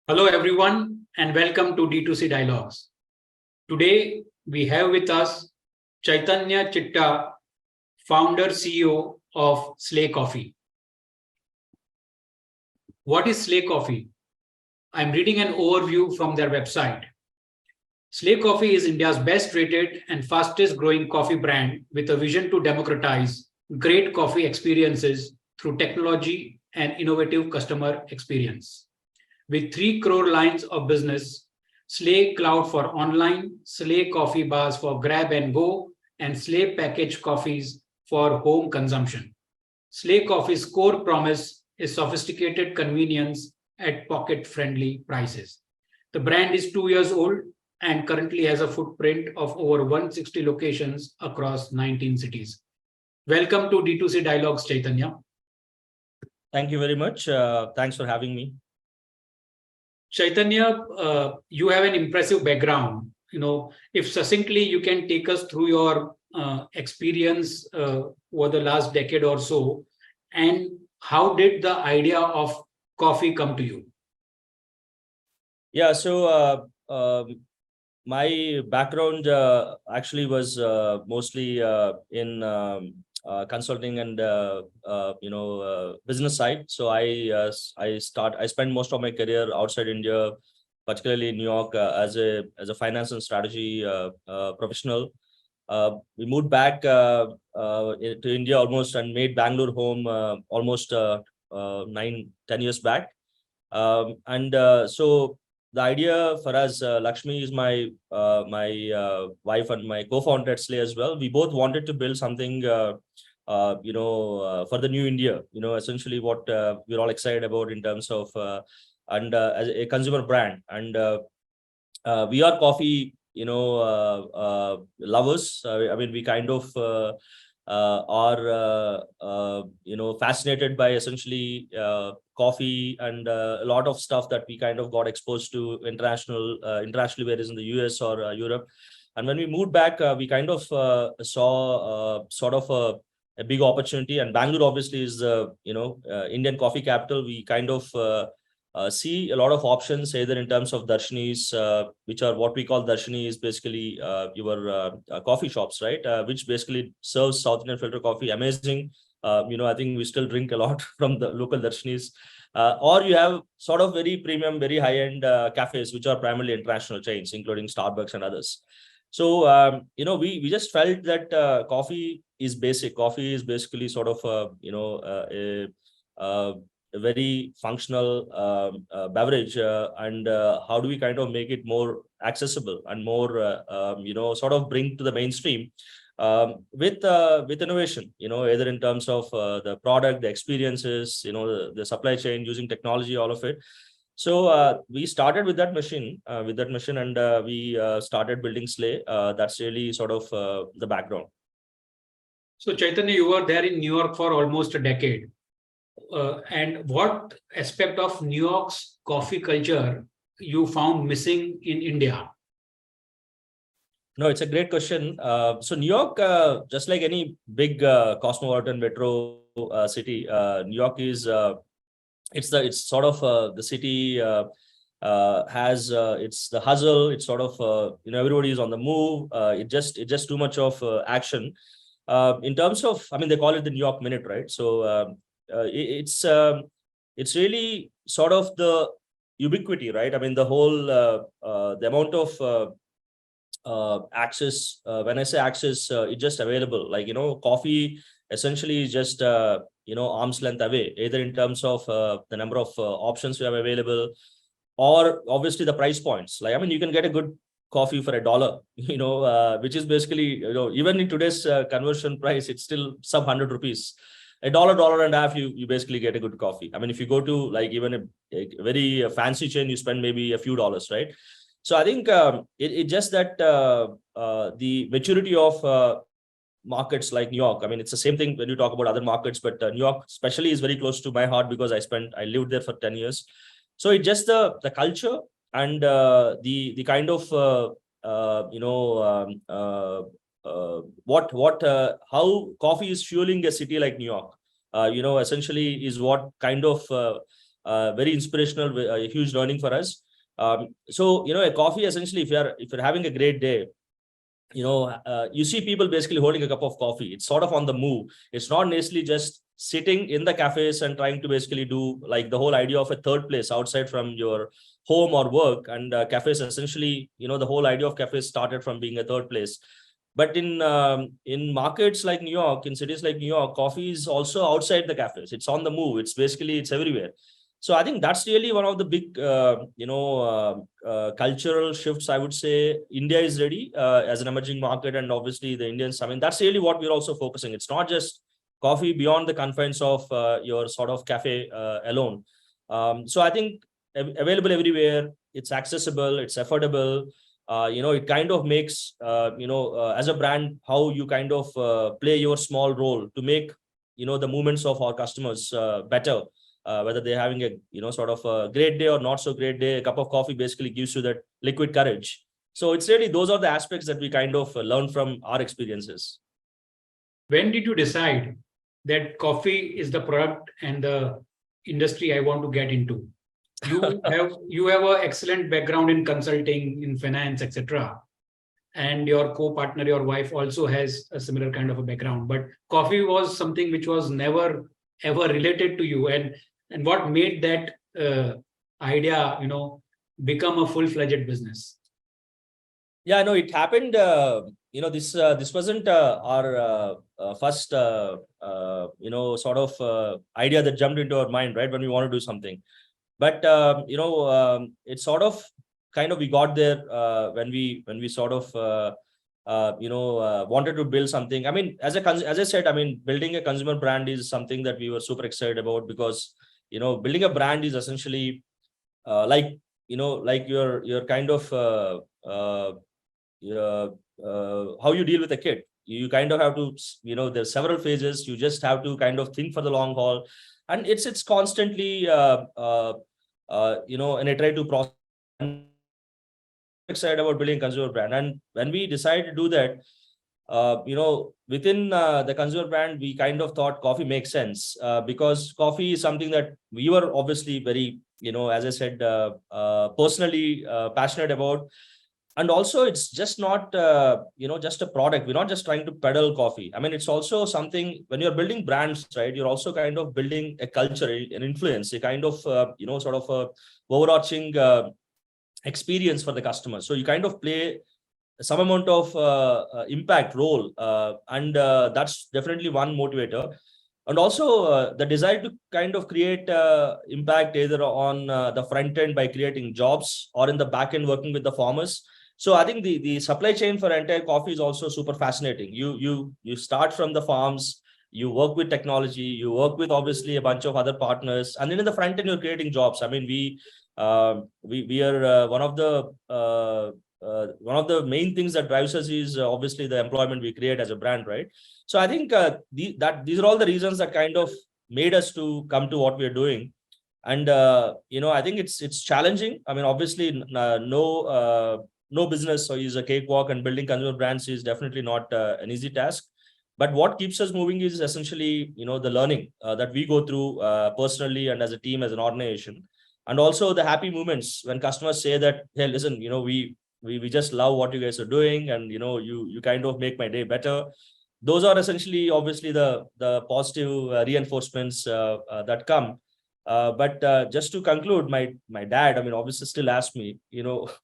Hello, everyone, and welcome to D2C Dialogues. Today, we have with us Chaitanya Chitta, founder CEO of Slay Coffee. What is Slay Coffee? I'm reading an overview from their website. Slay Coffee is India's best rated and fastest growing coffee brand with a vision to democratize great coffee experiences through technology and innovative customer experience. With 3 crore lines of business, Slay Cloud for online, Slay Coffee bars for grab and go, and Slay packaged coffees for home consumption. Slay Coffee's core promise is sophisticated convenience at pocket-friendly prices. The brand is 2 years old and currently has a footprint of over 160 locations across 19 cities. Welcome to D2C Dialogues, Chaitanya. Thank you very much. Thanks for having me. Chaitanya, you have an impressive background. If succinctly you can take us through your experience over the last decade or so, and how did the idea of coffee come to you? Yeah, so my background actually was mostly in consulting and business side. So I spent most of my career outside India, particularly in New York, as a finance and strategy professional. We moved back to India almost and made Bangalore home almost 9-10 years back. So the idea for us, Lakshmi is my wife and my co-founder at Slay as well. We both wanted to build something, for the new India. Essentially what we're all excited about in terms of as a consumer brand, and we are coffee, lovers. I mean, we kind of are fascinated by essentially coffee and a lot of stuff that we kind of got exposed to internationally, whereas in the US or Europe. And when we moved back, we kind of saw sort of a big opportunity. And Bangalore obviously is the Indian coffee capital. We kind of see a lot of options, either in terms of darshanis, which are what we call darshanis, basically your coffee shops, right? Which basically serves South Indian filter coffee. Amazing. I think we still drink a lot from the local darshanis. Or you have sort of very premium, very high-end cafes, which are primarily international chains, including Starbucks and others. So, we just felt that coffee is basic. Coffee is basically sort of, a very functional beverage, and how do we kind of make it more accessible and more sort of bring to the mainstream with innovation, either in terms of the product, the experiences, the supply chain, using technology, all of it. So we started with that mission, and we started building Slay. That's really sort of the background. So Chaitanya, you were there in New York for almost a decade. And what aspect of New York's coffee culture you found missing in India? No, it's a great question. So New York, just like any big cosmopolitan metro city, New York is it's sort of the city has it's the hustle. It's sort of everybody is on the move. It just too much of action. In terms of, I mean, they call it the New York Minute, right? So it's really sort of the ubiquity, right? I mean, the whole the amount of access. When I say access, it's just available. Like, coffee essentially is just arm's length away, either in terms of the number of options we have available, or obviously the price points. Like, I mean, you can get a good coffee for $1, which is basically, even in today's conversion price, it's still sub 100 rupees. $1.50, you basically get a good coffee. I mean, if you go to like even a very fancy chain, you spend maybe a few dollars, right? So I think it's just that the maturity of markets like New York. I mean, it's the same thing when you talk about other markets, but New York especially is very close to my heart because I lived there for 10 years. So it's just the culture and the kind of how coffee is fueling a city like New York. Essentially is what kind of very inspirational, a huge learning for us. So a coffee, essentially, if you're having a great day, you see people basically holding a cup of coffee. It's sort of on the move. It's not necessarily just sitting in the cafes and trying to basically do like the whole idea of a third place outside from your home or work. And cafes, essentially, the whole idea of cafes started from being a third place. But in markets like New York, in cities like New York, coffee is also outside the cafes. It's on the move. It's everywhere. So I think that's really one of the big, cultural shifts. I would say India is ready as an emerging market, and obviously the Indians. I mean, that's really what we're also focusing. It's not just coffee beyond the confines of your sort of cafe alone. So I think available everywhere. It's accessible. It's affordable. It kind of makes as a brand how you kind of play your small role to make the movements of our customers better. Whether they're having a sort of a great day or not so great day, a cup of coffee basically gives you that liquid courage. So it's really, those are the aspects that we kind of learn from our experiences. When did you decide that coffee is the product and the industry I want to get into? You have an excellent background in consulting, in finance, etc. And your co-partner, your wife, also has a similar kind of a background. But coffee was something which was never ever related to you. And what made that idea, become a full-fledged business? Yeah, no, it happened. This wasn't our first, sort of idea that jumped into our mind, right, when we want to do something. But it's sort of kind of we got there when we sort of wanted to build something. I mean, as I said, I mean, building a consumer brand is something that we were super excited about, because building a brand is essentially like you're kind of how you deal with a kid. You kind of have to, there's several phases. You just have to kind of think for the long haul, and it's constantly an iterative process. Excited about building consumer brand, and when we decided to do that, within the consumer brand, we kind of thought coffee makes sense, because coffee is something that we were obviously very, as I said, personally passionate about. And also, it's just not just a product. We're not just trying to peddle coffee. I mean, it's also something, when you're building brands, right, you're also kind of building a culture, an influence, a kind of sort of a overarching experience for the customer. So you kind of play some amount of impact role, and that's definitely one motivator. And also the desire to kind of create impact either on the front end by creating jobs, or in the back end working with the farmers. So I think the supply chain for entire coffee is also super fascinating. You start from the farms, you work with technology, you work with obviously a bunch of other partners, and then in the front end you're creating jobs. I mean, we are one of the main things that drives us is obviously the employment we create as a brand, right? So I think these are all the reasons that kind of made us to come to what we are doing. And I think it's challenging. I mean, obviously no business is a cakewalk, and building consumer brands is definitely not an easy task. But what keeps us moving is essentially the learning that we go through personally and as a team, as an organization. And also the happy moments when customers say that, hey, listen, we just love what you guys are doing, and you kind of make my day better. Those are essentially obviously the positive reinforcements that come. But just to conclude, my dad, I mean, obviously still asks me,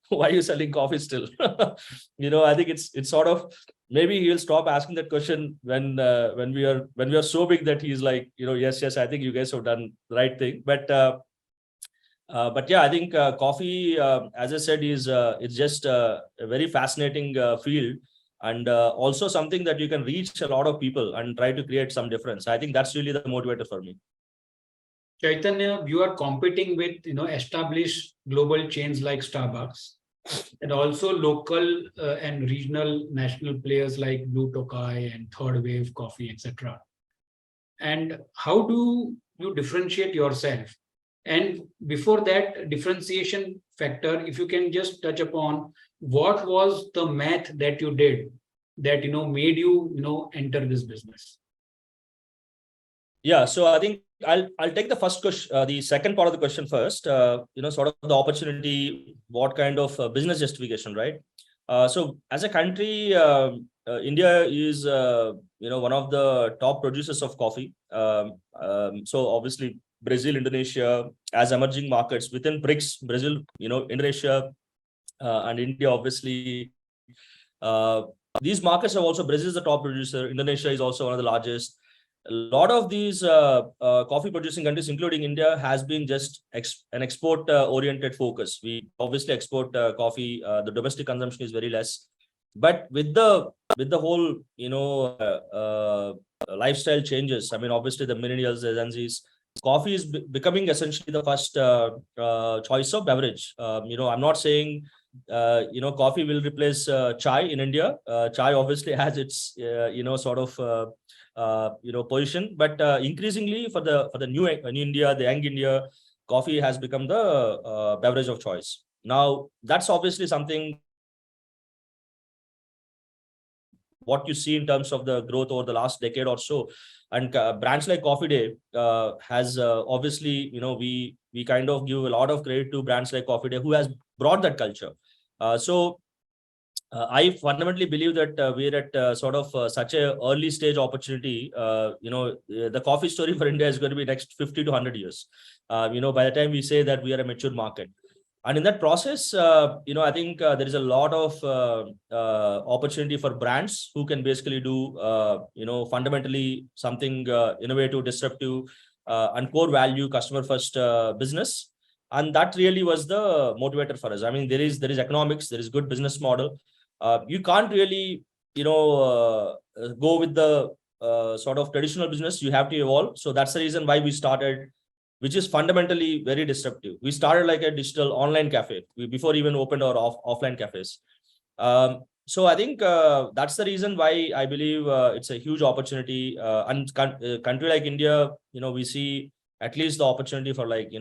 why are you selling coffee still? I think it's sort of, maybe he'll stop asking that question when we are so big that he's like, yes, I think you guys have done the right thing. But yeah, I think coffee, as I said, is it's just a very fascinating field, and also something that you can reach a lot of people and try to create some difference. I think that's really the motivator for me. Chaitanya, you are competing with established global chains like Starbucks, and also local and regional national players like Blue Tokai and Third Wave Coffee, etc. And how do you differentiate yourself? And before that differentiation factor, if you can just touch upon what was the math that you did that made you enter this business. Yeah, so I think I'll take the first question, the second part of the question first. Sort of the opportunity, what kind of business justification, right? So as a country, India is one of the top producers of coffee. So obviously Brazil, Indonesia as emerging markets within BRICS, Brazil, Indonesia, and India, obviously. Uh, these markets have also, Brazil is the top producer. Indonesia is also one of the largest. A lot of these coffee producing countries, including India, has been just an export oriented focus. We obviously export coffee. The domestic consumption is very less. But with the whole lifestyle changes, I mean, obviously the millennials, the Gen Zs, coffee is becoming essentially the first choice of beverage. I'm not saying coffee will replace chai in India. Chai obviously has its sort of position, but increasingly for the new India, the young India, coffee has become the beverage of choice. Now that's obviously something what you see in terms of the growth over the last decade or so, and brands like Coffee Day has obviously, we kind of give a lot of credit to brands like Coffee Day who has brought that culture. I fundamentally believe that we're at sort of such a early stage opportunity. The coffee story for India is going to be next 50 to 100 years. By the time we say that we are a mature market. And in that process, I think there is a lot of opportunity for brands who can basically do, fundamentally something innovative, disruptive, and core value customer first business. And that really was the motivator for us. I mean, there is economics, there is good business model. You can't really, go with the sort of traditional business. You have to evolve. So that's the reason why we started, which is fundamentally very disruptive. We started like a digital online cafe before even opened our offline cafes. So I think that's the reason why I believe it's a huge opportunity. And country like India, we see at least the opportunity for like,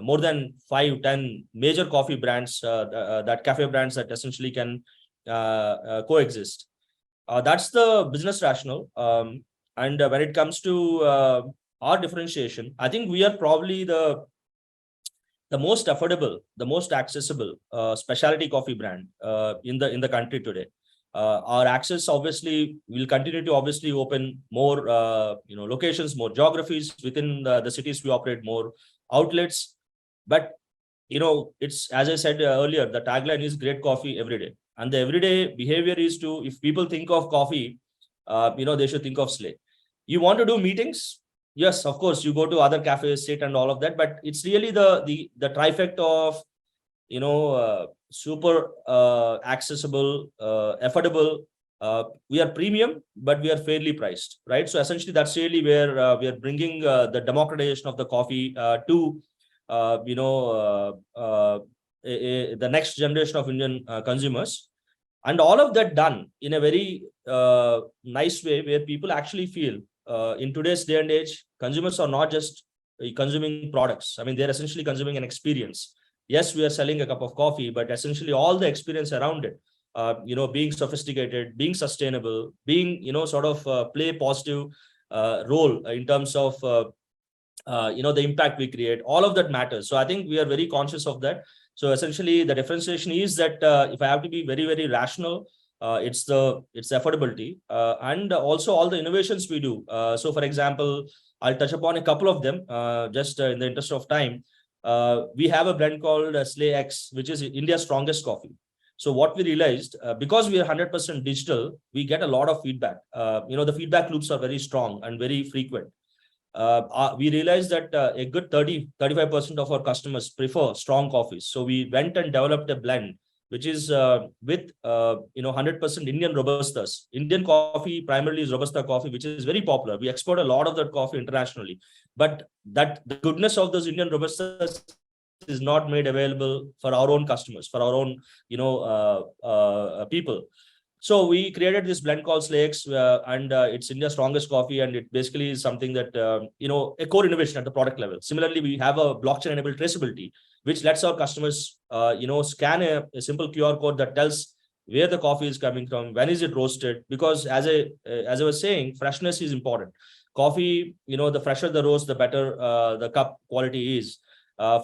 more than 5-10 major coffee brands, that cafe brands that essentially can coexist. That's the business rationale. And when it comes to our differentiation, I think we are probably the most affordable, the most accessible specialty coffee brand in the country today. Our access obviously will continue to obviously open more locations, more geographies within the cities we operate, more outlets. But it's, as I said earlier, the tagline is great coffee every day. And the everyday behavior is to, if people think of coffee, they should think of Slay. You want to do meetings? Yes, of course, you go to other cafes, sit and all of that, but it's really the trifecta of, super accessible, affordable. We are premium, but we are fairly priced, right? So essentially, that's really where we are bringing the democratization of the coffee to, the next generation of Indian consumers. And all of that done in a very nice way where people actually feel in today's day and age, consumers are not just consuming products. I mean, they're essentially consuming an experience. Yes, we are selling a cup of coffee, but essentially all the experience around it, being sophisticated, being sustainable, being, sort of play a positive role in terms of, the impact we create, all of that matters. So I think we are very conscious of that. So essentially the differentiation is that if I have to be very, very rational, it's affordability and also all the innovations we do. So for example, I'll touch upon a couple of them just in the interest of time. We have a blend called Slay X, which is India's strongest coffee. So what we realized, because we are 100% digital, we get a lot of feedback. The feedback loops are very strong and very frequent. We realized that a good 35% of our customers prefer strong coffees. So we went and developed a blend, which is with 100% Indian Robustas. Indian coffee primarily is Robusta coffee, which is very popular. We export a lot of that coffee internationally. But that the goodness of those Indian Robustas is not made available for our own customers, for our own people. So we created this blend called Slay X, and it's India's strongest coffee, and it basically is something that a core innovation at the product level. Similarly, we have a blockchain-enabled traceability, which lets our customers scan a simple QR code that tells where the coffee is coming from, when is it roasted. Because as I was saying, freshness is important. coffee, the fresher the roast, the better the cup quality is.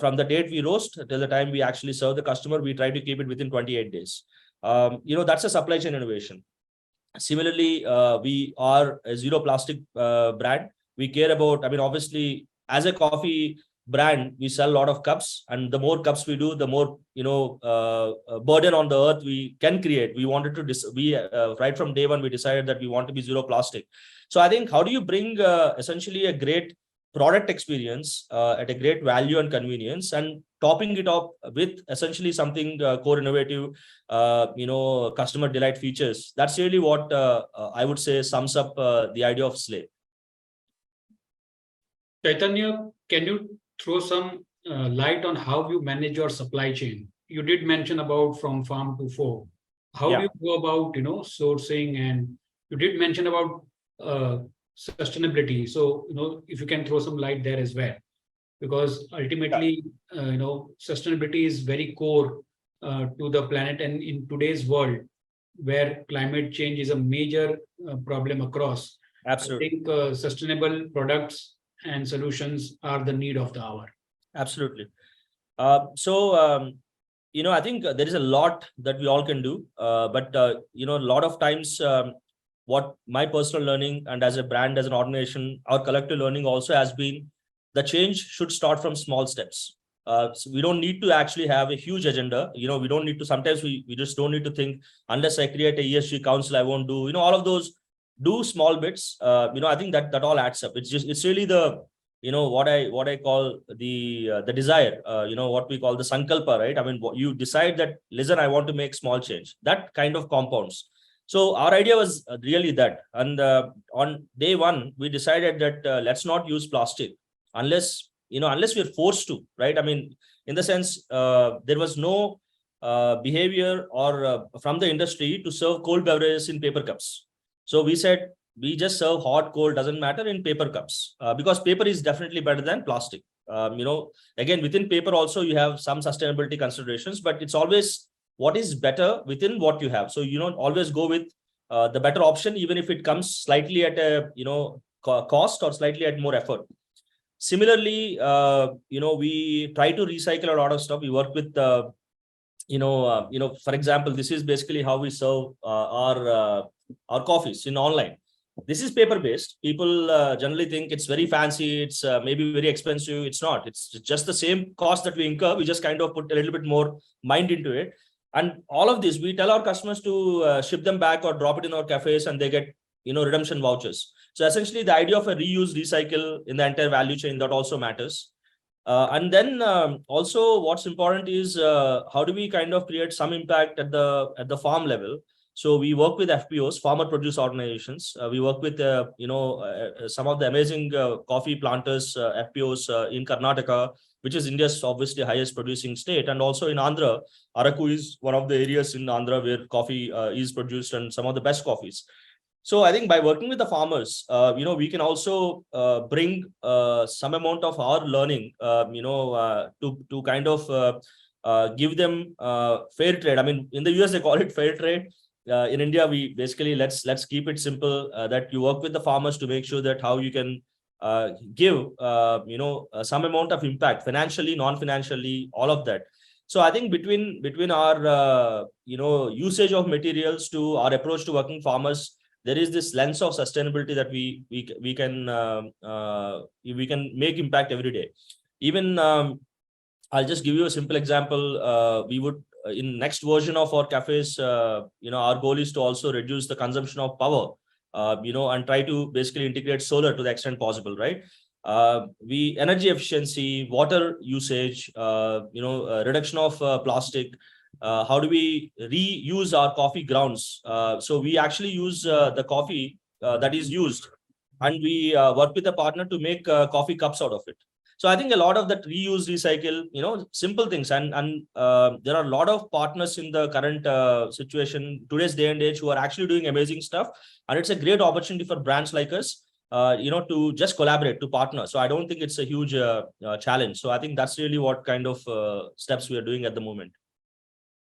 From the date we roast till the time we actually serve the customer, we try to keep it within 28 days. That's a supply chain innovation. Similarly, we are a zero plastic brand. We care about, obviously, as a coffee brand, we sell a lot of cups, and the more cups we do, the more burden on the earth we can create. We wanted to right from day one, we decided that we want to be zero plastic. So I think, how do you bring essentially a great product experience at a great value and convenience, and topping it up with essentially something core innovative, customer delight features? That's really what I would say sums up the idea of Slay. Chaitanya, can you throw some light on how you manage your supply chain? You did mention about from farm to fork. How do Yeah. you go about, sourcing, and you did mention about sustainability. So, if you can throw some light there as well, because ultimately, sustainability is very core to the planet, and in today's world, where climate change is a major problem across, Absolutely. I think sustainable products and solutions are the need of the hour. Absolutely. I think there is a lot that we all can do, but a lot of times, what my personal learning, and as a brand, as an organization, our collective learning also has been, the change should start from small steps. So we don't need to actually have a huge agenda. We don't need to, sometimes we just don't need to think, unless I create a ESG council, I won't do, all of those. Do small bits. I think that all adds up. It's really the, what I call the desire, what we call the sankalpa, right? I mean, you decide that, listen, I want to make small change, that kind of compounds. So our idea was really that, and on day one we decided that let's not use plastic unless we're forced to, right? I mean, in the sense, there was no behavior or from the industry to serve cold beverages in paper cups. So we said, we just serve hot, cold, doesn't matter, in paper cups, because paper is definitely better than plastic. Again, within paper also you have some sustainability considerations, but it's always what is better within what you have. So always go with the better option, even if it comes slightly at a cost or slightly at more effort. Similarly, we try to recycle a lot of stuff. We work with for example, this is basically how we serve our coffees in online. This is paper based. People generally think it's very fancy, it's maybe very expensive. It's not. It's just the same cost that we incur. We just kind of put a little bit more mind into it. And all of this, we tell our customers to ship them back or drop it in our cafes, and they get redemption vouchers. So essentially, the idea of a reuse, recycle in the entire value chain, that also matters. And then also, what's important is how do we kind of create some impact at the farm level. So we work with FPOs, farmer produce organizations. We work with some of the amazing coffee planters, FPOs in Karnataka, which is India's obviously highest producing state, and also in Andhra. Araku is one of the areas in Andhra where coffee is produced, and some of the best coffees. So I think by working with the farmers, we can also bring some amount of our learning, to kind of give them fair trade. I mean, in the US they call it fair trade. In India, we basically let's keep it simple. That you work with the farmers to make sure that how you can give some amount of impact, financially, non-financially, all of that. So I think between our usage of materials to our approach to working farmers, there is this lens of sustainability that we can make impact every day. Even I'll just give you a simple example. We would in next version of our cafes, our goal is to also reduce the consumption of power, and try to basically integrate solar to the extent possible, right? We energy efficiency, water usage, reduction of plastic. How do we reuse our coffee grounds? So we actually use the coffee that is used, and we work with a partner to make coffee cups out of it. So I think a lot of that reuse, recycle, simple things, and there are a lot of partners in the current situation, today's day and age, who are actually doing amazing stuff, and it's a great opportunity for brands like us, to just collaborate, to partner. So I don't think it's a huge challenge. So I think that's really what kind of steps we are doing at the moment.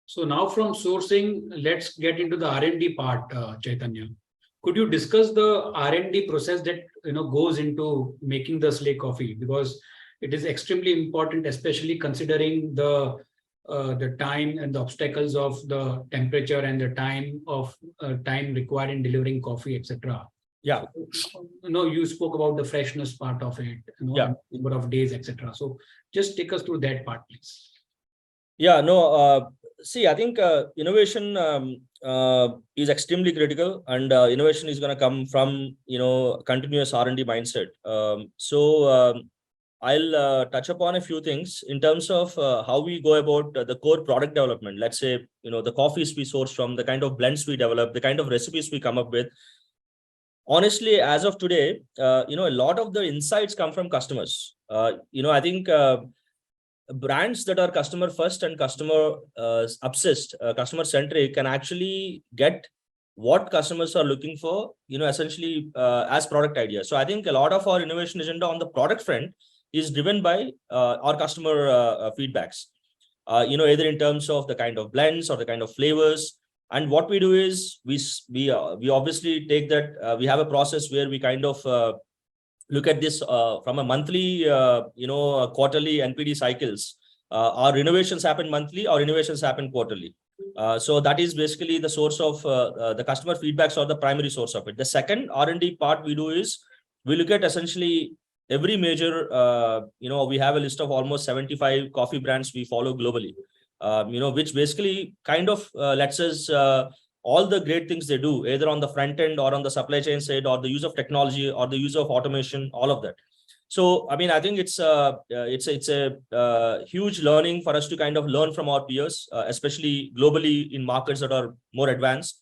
So now from sourcing, let's get into the R&D part, Chaitanya. Could you discuss the R&D process that goes into making the Slay coffee? Because it is extremely important, especially considering the time and the obstacles of the temperature and the time required in delivering coffee, etc. Yeah. You spoke about the freshness part of it, Yeah. number of days, etc. So just take us through that part, please. Yeah, no, see, I think innovation is extremely critical, and innovation is going to come from, continuous R&D mindset. I'll touch upon a few things in terms of how we go about the core product development. Let's say, the coffees we source from, the kind of blends we develop, the kind of recipes we come up with. Honestly, as of today, a lot of the insights come from customers. I think brands that are customer first and customer obsessed, customer centric, can actually get what customers are looking for, essentially as product ideas. So I think a lot of our innovation agenda on the product front is driven by our customer feedbacks, either in terms of the kind of blends or the kind of flavors. And what we do is we obviously take that, we have a process where we kind of look at this from a monthly, quarterly NPD cycles. Our innovations happen monthly, our innovations happen quarterly. So that is basically the source of the customer feedbacks, or the primary source of it. The second R&D part we do is we look at essentially every major, we have a list of almost 75 coffee brands we follow globally, which basically kind of lets us all the great things they do, either on the front end or on the supply chain side, or the use of technology or the use of automation, all of that. So, I mean, I think it's a huge learning for us to kind of learn from our peers, especially globally in markets that are more advanced.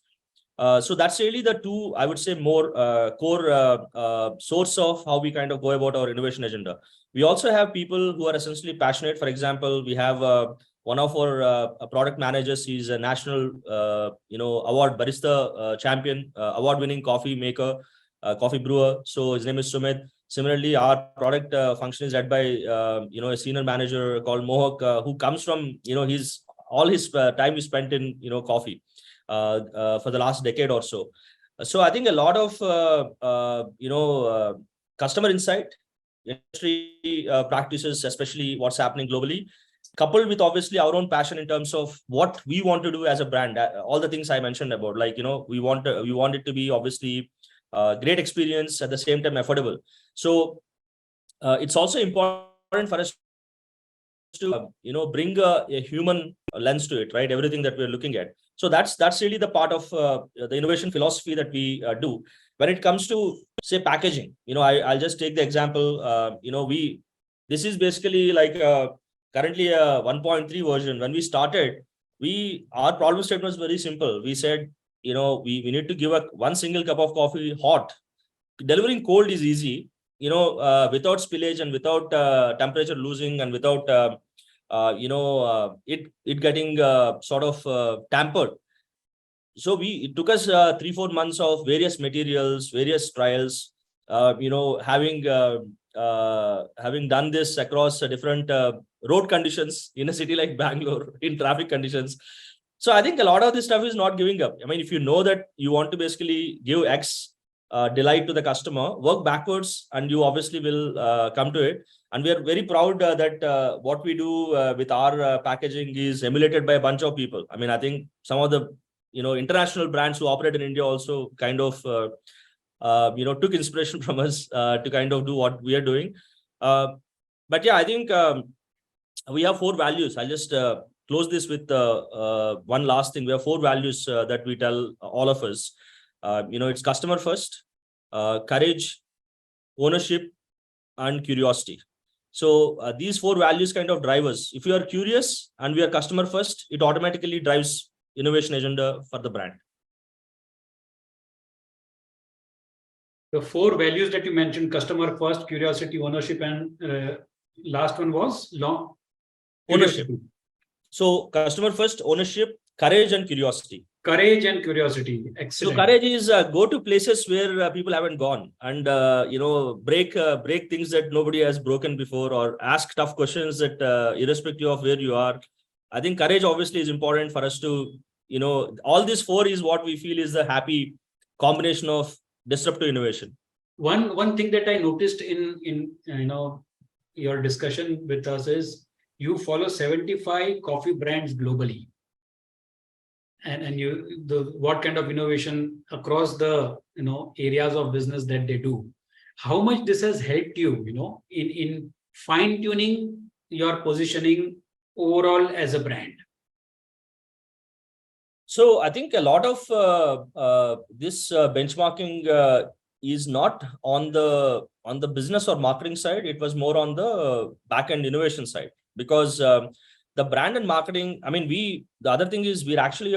So that's really the two, I would say, more core source of how we kind of go about our innovation agenda. We also have people who are essentially passionate. For example, we have one of our product managers. He's a national, award barista champion, award-winning coffee maker, coffee brewer. So his name is Sumit. Similarly, our product function is led by, a senior manager called Mohak, who comes from, all his time is spent in, coffee for the last decade or so. So I think a lot of, customer insight, industry practices, especially what's happening globally, coupled with obviously our own passion in terms of what we want to do as a brand. All the things I mentioned about, like, we want it to be obviously great experience, at the same time affordable. So it's also important for us to bring a human lens to it, right? Everything that we're looking at. So that's really the part of the innovation philosophy that we do. When it comes to, say, packaging, I'll just take the example. This is basically like currently a 1.3 version. When we started, our problem statement was very simple. We said, we need to give one single cup of coffee hot. Delivering cold is easy, without spillage and without temperature losing, and without it getting sort of tampered. So it took us 3-4 months of various materials, various trials, having done this across different road conditions in a city like Bangalore, in traffic conditions. So I think a lot of this stuff is not giving up. I mean, if you know that you want to basically give X delight to the customer, work backwards, and you obviously will come to it. And we are very proud that what we do with our packaging is emulated by a bunch of people. I mean, I think some of the international brands who operate in India also kind of took inspiration from us to kind of do what we are doing. But yeah, I think we have 4 values. I'll just close this with one last thing. We have 4 values that we tell all of us. It's customer first, courage, ownership, and curiosity. So these 4 values kind of drive us. If you are curious and we are customer first, it automatically drives innovation agenda for the brand. The 4 values that you mentioned: customer first, curiosity, ownership, and last one was ownership. So customer first, ownership, courage, and curiosity. Courage and curiosity. Excellent. So courage is go to places where people haven't gone, and break things that nobody has broken before, or ask tough questions that irrespective of where you are. I think courage obviously is important for us to, all these 4 is what we feel is the happy combination of disruptive innovation. One thing that I noticed in your discussion with us is you follow 75 coffee brands globally, and you the what kind of innovation across the areas of business that they do. How much this has helped you, in fine tuning your positioning overall as a brand? So I think a lot of this benchmarking is not on the business or marketing side. It was more on the back end innovation side, because the brand and marketing. I mean, the other thing is we're actually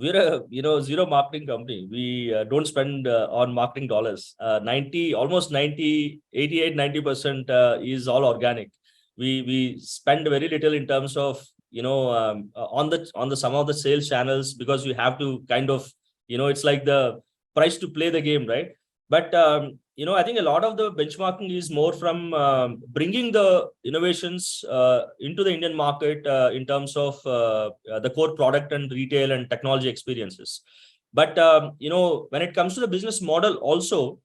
we're a zero marketing company. We don't spend on marketing dollars. 90% is all organic. We spend very little in terms of on the some of the sales channels, because we have to kind of it's like the price to play the game, right? But I think a lot of the benchmarking is more from bringing the innovations into the Indian market in terms of the core product and retail and technology experiences. But when it comes to the business model also,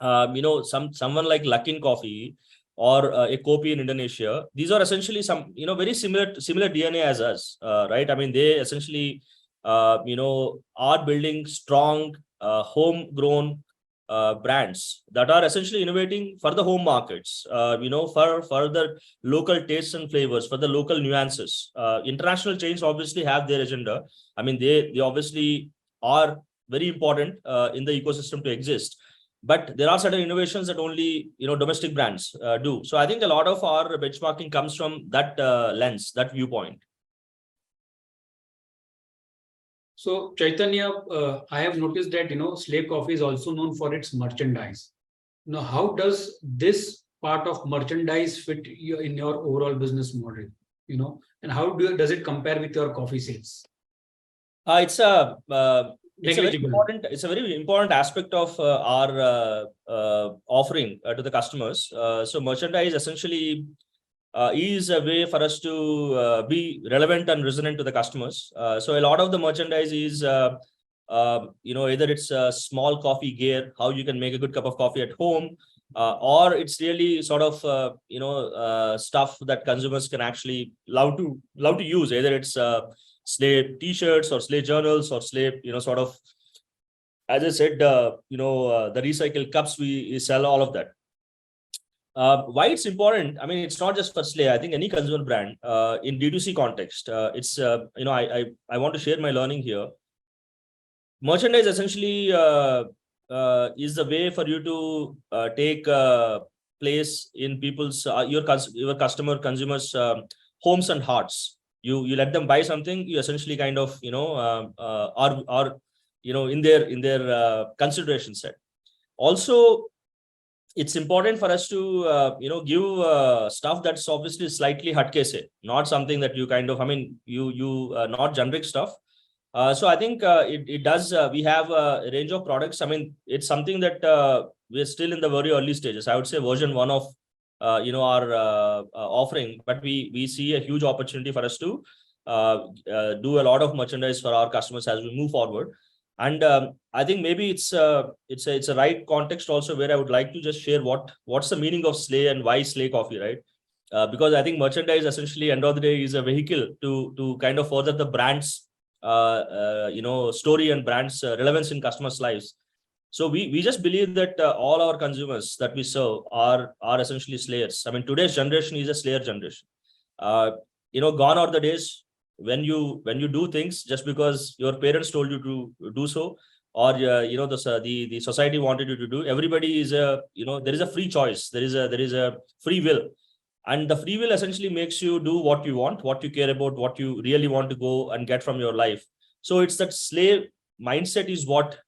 someone like Luckin Coffee or a Kopi in Indonesia, these are essentially some very similar DNA as us, right? I mean, they essentially are building strong homegrown brands that are essentially innovating for the home markets, for the local tastes and flavors, for the local nuances. International chains obviously have their agenda. I mean, they obviously are very important in the ecosystem to exist. But there are certain innovations that only domestic brands do. So I think a lot of our benchmarking comes from that lens, that viewpoint. So Chaitanya, I have noticed that Slave Coffee is also known for its merchandise. Now, how does this part of merchandise fit in your overall business model? And how does it compare with your coffee sales? It's a very important aspect of our offering to the customers. So merchandise essentially is a way for us to be relevant and resonant to the customers. So a lot of the merchandise is either it's a small coffee gear, how you can make a good cup of coffee at home, or it's really sort of stuff that consumers can actually love to use. Either it's Slave t-shirts or Slave journals or Slave sort of, as I said, the recycled cups, we sell all of that. Why it's important? I mean, it's not just for Slay. I think any consumer brand in D2C context, it's I want to share my learning here. Merchandise essentially is the way for you to take place in people's your consumers homes and hearts. You let them buy something. You essentially kind of are in their consideration set. Also, it's important for us to give stuff that's obviously slightly hatke se, not something that you kind of you not generic stuff. So I think it does. We have a range of products. I mean, it's something that we're still in the very early stages. I would say version 1 of our offering, but we see a huge opportunity for us to do a lot of merchandise for our customers as we move forward. And I think maybe it's a right context also, where I would like to just share what's the meaning of Slay and why Slay Coffee, right? Because I think merchandise essentially end of the day is a vehicle to kind of further the brand's story and brand's relevance in customers' lives. So we just believe that all our consumers that we serve are essentially Slayers. I mean, today's generation is a Slayer generation. Gone are the days when you do things just because your parents told you to do so, or the society wanted you to do. Everybody is there is a free choice. There is a free will, and the free will essentially makes you do what you want, what you care about, what you really want to go and get from your life. So it's that slave mindset is what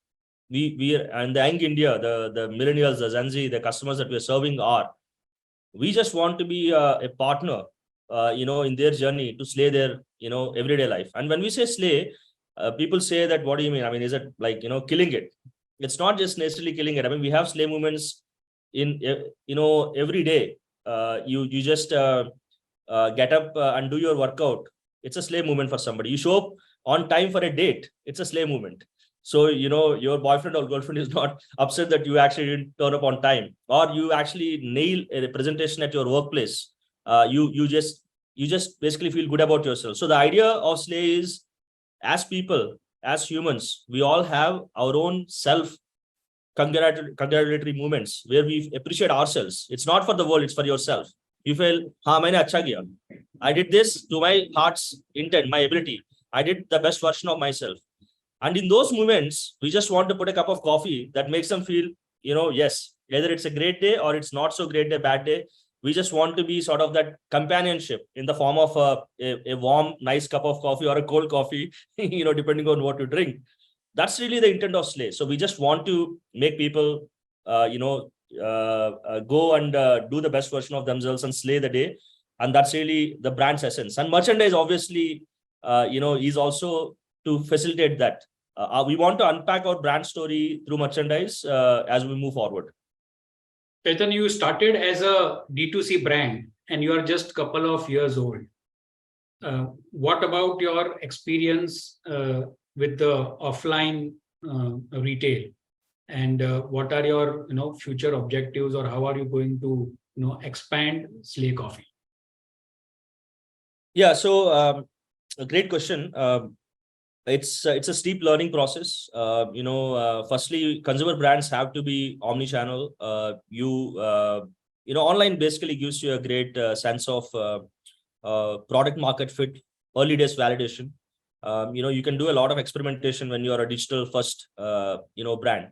we are, and the young India, the millennials, the Gen Z, the customers that we're serving are. We just want to be a partner in their journey to slay their everyday life. And when we say slay, people say that, what do you mean? I mean, is it like killing it? It's not just necessarily killing it. I mean, we have slay movements in every day. You just get up and do your workout. It's a slay movement for somebody. You show up on time for a date. It's a slay movement. So, your boyfriend or girlfriend is not upset that you actually didn't turn up on time, or you actually nail a presentation at your workplace. You just basically feel good about yourself. So the idea of Slay is, as people, as humans, we all have our own self congratulatory moments where we appreciate ourselves. It's not for the world, it's for yourself. You feel, ha, maine acha kiya. I did this to my heart's intent, my ability. I did the best version of myself. And in those moments, we just want to put a cup of coffee that makes them feel, yes, either it's a great day or it's not so great day, bad day. We just want to be sort of that companionship in the form of a warm, nice cup of coffee or a cold coffee, depending on what you drink. That's really the intent of Slay. So we just want to make people, go and do the best version of themselves and slay the day. And that's really the brand's essence. And merchandise, obviously, is also to facilitate that. We want to unpack our brand story through merchandise as we move forward. Chaitanya, you started as a D2C brand and you are just a couple of years old. What about your experience with the offline retail? And what are your future objectives, or how are you going to expand Slay Coffee? Yeah, so a great question. It's a steep learning process. Firstly, consumer brands have to be omni-channel. Online basically gives you a great sense of product market fit, early days validation. You can do a lot of experimentation when you are a digital first, brand,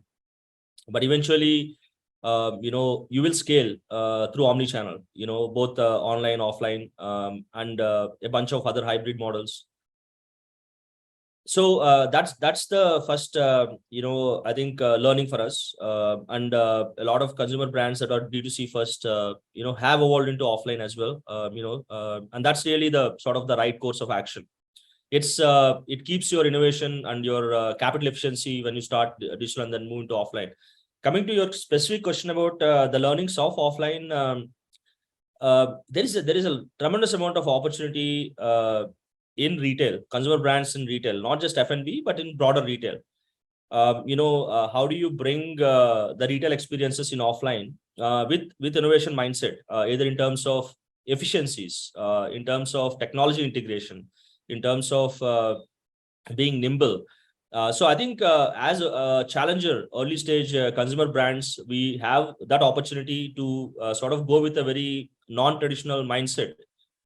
but eventually, you will scale through omni-channel. Both online, offline, and a bunch of other hybrid models. So that's the first, I think learning for us, and a lot of consumer brands that are D2C first, have evolved into offline as well, and that's really the sort of the right course of action. It keeps your innovation and your capital efficiency when you start digital and then move into offline. Coming to your specific question about the learnings of offline, there is a tremendous amount of opportunity in retail, consumer brands in retail, not just F&B, but in broader retail. How do you bring the retail experiences in offline with innovation mindset, either in terms of efficiencies, in terms of technology integration, in terms of being nimble. So I think as a challenger, early stage consumer brands, we have that opportunity to sort of go with a very non-traditional mindset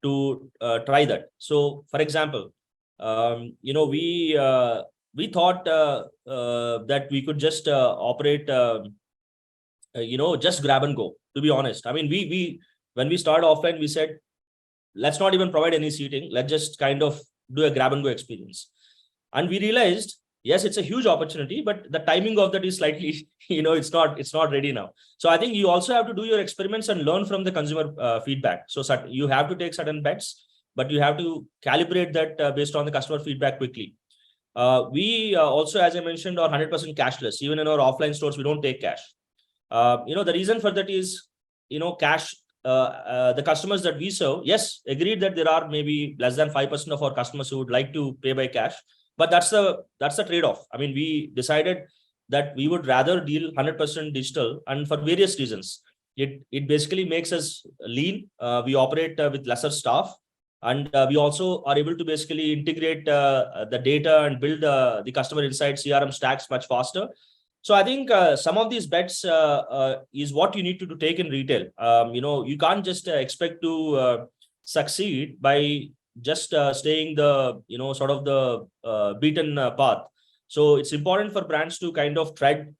to try that. So, for example, we thought that we could just operate, just grab and go. To be honest, I mean, we when we started offline, we said, let's not even provide any seating. Let's just kind of do a grab and go experience. And we realized, yes, it's a huge opportunity, but the timing of that is slightly, it's not ready now. So I think you also have to do your experiments and learn from the consumer feedback. So you have to take certain bets, but you have to calibrate that based on the customer feedback quickly. We also, as I mentioned, are 100% cashless. Even in our offline stores, we don't take cash. The reason for that is, cash, the customers that we serve, yes, agreed that there are maybe less than 5% of our customers who would like to pay by cash. But that's the trade-off. I mean, we decided that we would rather deal 100% digital, and for various reasons. It basically makes us lean. We operate with lesser staff, and we also are able to basically integrate the data and build the customer insight CRM stacks much faster. So I think some of these bets is what you need to take in retail. You can't just expect to succeed by just staying the sort of the beaten path. So it's important for brands to kind of tread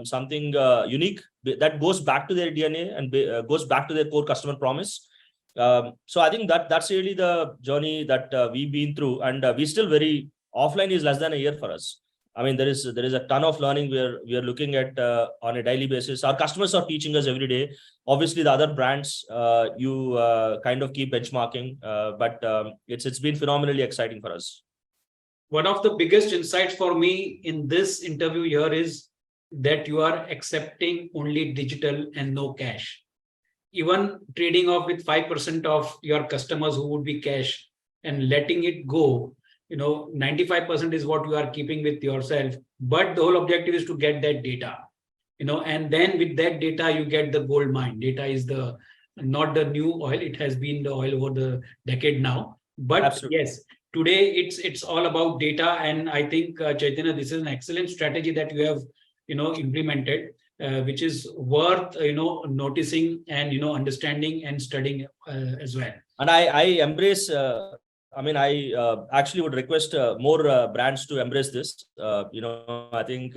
something unique that goes back to their DNA and goes back to their core customer promise. So I think that's really the journey that we've been through, and we still very offline is less than a year for us. I mean, there is a ton of learning we are looking at on a daily basis. Our customers are teaching us every day. Obviously, the other brands you kind of keep benchmarking, but it's been phenomenally exciting for us. One of the biggest insights for me in this interview here is that you are accepting only digital and no cash. Even trading off with 5% of your customers who would be cash and letting it go 95% is what you are keeping with yourself, but the whole objective is to get that data, and then with that data you get the gold mine. Data is the not the new oil, it has been the oil over the decade now, but Absolutely. yes, today it's all about data. And I think, Chaitanya, this is an excellent strategy that you have implemented, which is worth noticing and understanding and studying as well. And I embrace. I actually would request more brands to embrace this. I think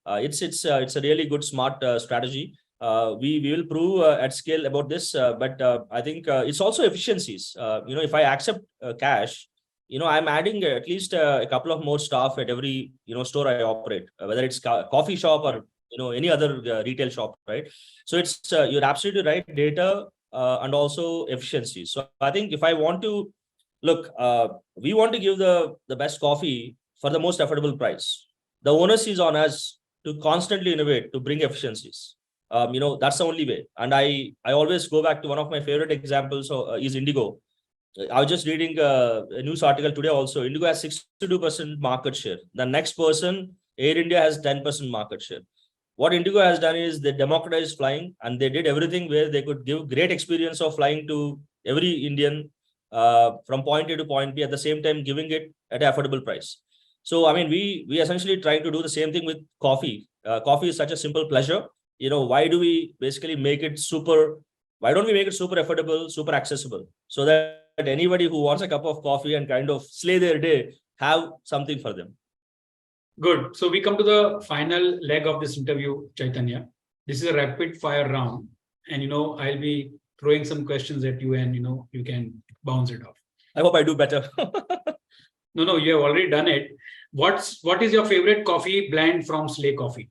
it's a really good smart strategy. We will prove at scale about this, but I think it's also efficiencies. If I accept cash, I'm adding at least a couple of more staff at every store I operate, whether it's coffee shop or any other retail shop, right? So it's you're absolutely right. Data and also efficiency. So I think if I want to look, we want to give the best coffee for the most affordable price. The onus is on us to constantly innovate to bring efficiencies. That's the only way. And I always go back to one of my favorite examples is IndiGo. I was just reading a news article today also. IndiGo has 62% market share. The next person, Air India, has 10% market share. What IndiGo has done is they democratized flying, and they did everything where they could give great experience of flying to every Indian from point A to point B, at the same time giving it at an affordable price. So, I mean, we essentially trying to do the same thing with coffee. Coffee is such a simple pleasure. Why do we basically make it super? Why don't we make it super affordable, super accessible, so that anybody who wants a cup of coffee and kind of slay their day have something for them? Good. So we come to the final leg of this interview, Chaitanya. This is a rapid fire round, and I'll be throwing some questions at you, and you can bounce it off. I hope I do better. No, you have already done it. What is your favorite coffee blend from Slay Coffee?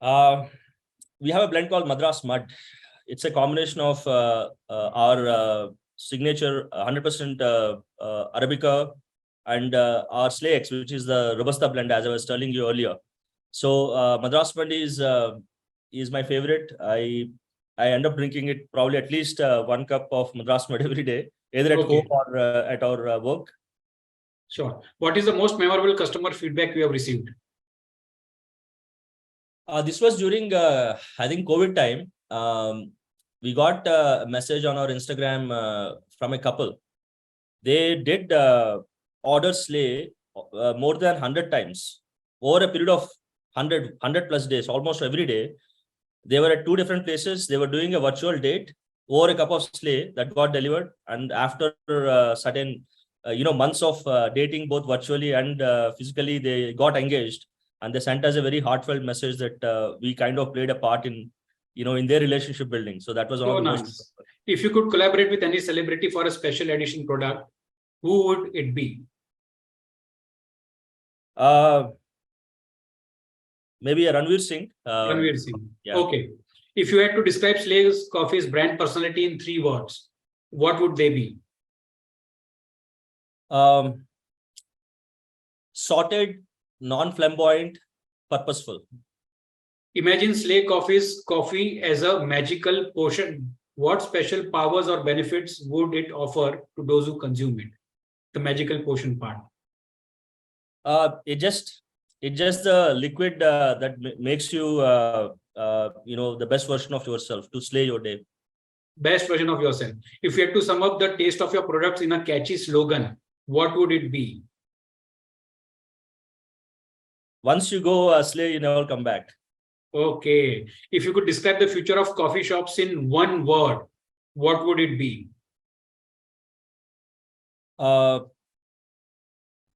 We have a blend called Madras Mud. It's a combination of our signature 100% Arabica and our Slay X, which is the Robusta blend, as I was telling you earlier. So Madras Mud is my favorite. I end up drinking it probably at least 1 cup of Madras Mud every day, either at home or at our work. Sure. What is the most memorable customer feedback you have received? This was during, I think, COVID time. We got a message on our Instagram from a couple. They did order Slay more than 100 times over a period of 100 plus days, almost every day. They were at 2 different places. They were doing a virtual date over a cup of Slay that got delivered. And after certain, months of dating, both virtually and physically, they got engaged. And they sent us a very heartfelt message that we kind of played a part in, in their relationship building. So that was one of the most. If you could collaborate with any celebrity for a special edition product, who would it be? Maybe a Ranveer Singh. Ranveer Singh. Yeah. Okay. If you had to describe Slay Coffee's brand personality in 3 words, what would they be? Sorted, non-flamboyant, purposeful. Imagine Slay Coffee's coffee as a magical potion. What special powers or benefits would it offer to those who consume it? The magical potion part. It's just the liquid that makes you, the best version of yourself to slay your day. Best version of yourself. If you had to sum up the taste of your products in a catchy slogan, what would it be? Once you go slay, you never come back. Okay. If you could describe the future of coffee shops in 1 word, what would it be?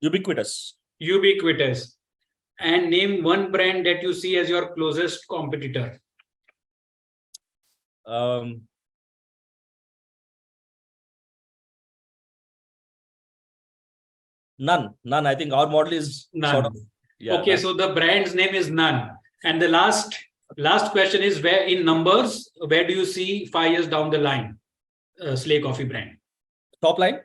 Ubiquitous. Ubiquitous. And name 1 brand that you see as your closest competitor. None. I think our model is none. Sort of, okay, none. So the brand's name is none. And the last question is, where in numbers, where do you see 5 years down the line, Slay Coffee brand? Top line?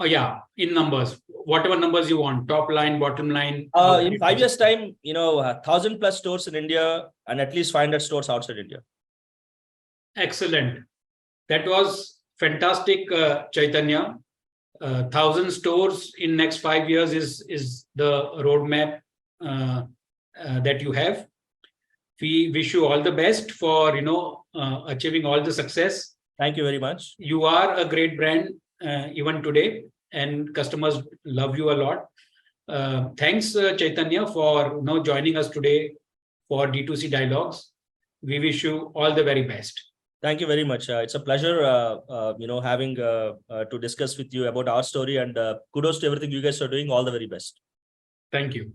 Oh yeah, in numbers, whatever numbers you want, top line, bottom line. In 5 years time, 1,000 plus stores in India and at least 500 stores outside India. Excellent. That was fantastic, Chaitanya. 1,000 stores in next 5 years is the roadmap that you have. We wish you all the best for achieving all the success. Thank you very much. You are a great brand even today, and customers love you a lot. Thanks, Chaitanya, for joining us today for D2C Dialogues. We wish you all the very best. Thank you very much. It's a pleasure, having to discuss with you about our story, and kudos to everything you guys are doing. All the very best. Thank you.